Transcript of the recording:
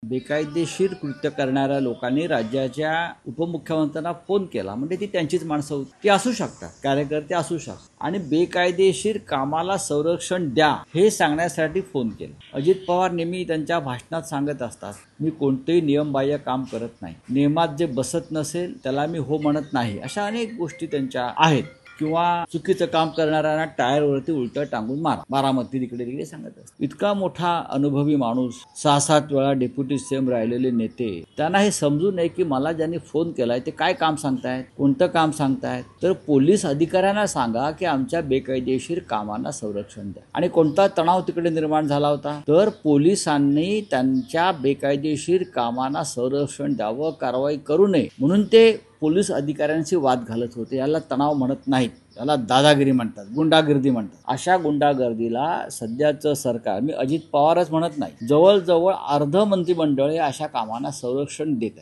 बेकायदेशीर कृत्य करणाऱ्या लोकांनी राज्याच्या उपमुख्यमंत्र्यांना फोन केला म्हणजे ती त्यांचीच माणसं होती, ती असू शकतात, कार्यकर्ते असू शकतात आणि बेकायदेशीर कामाला संरक्षण द्या हे सांगण्यासाठी फोन केला। अजित पवार नेहमी त्यांच्या भाषणात सांगत असतात, मी कोणतेही नियमबाह्य काम करत नाही, नियमात जे बसत नसेल त्याला मी हो म्हणत नाही, अशा अनेक गोष्टी त्यांच्या आहेत। किंवा चुकीचं काम करणाऱ्यांना टायरवरती उलटं टांगून मारा, बारामती तिकडे तिकडे सांगत असतात। इतका मोठा अनुभवी माणूस, 6-7 वेळा डेप्युटी सीएम राहिलेले नेते, त्यांना हे समजू नये की मला ज्यांनी फोन केलाय ते काय काम सांगतायत, कोणतं काम सांगतायत। तर पोलीस अधिकाऱ्यांना सांगा की आमच्या बेकायदेशीर कामांना संरक्षण द्या। आणि कोणता तणाव तिकडे निर्माण झाला होता, तर पोलिसांनी त्यांच्या बेकायदेशीर कामांना संरक्षण द्यावं, कारवाई करू नये म्हणून ते पोलीस अधिकाऱ्यांशी वाद घालत होते। याला तणाव म्हणत नाहीत, याला दादागिरी म्हणतात, गुंडागिरी म्हणतात। अशा गुंडागर्दीला सध्याचं सरकार, मी अजित पवारच म्हणत नाही, जवळजवळ अर्ध मंत्रिमंडळ हे अशा कामांना संरक्षण देत आहे।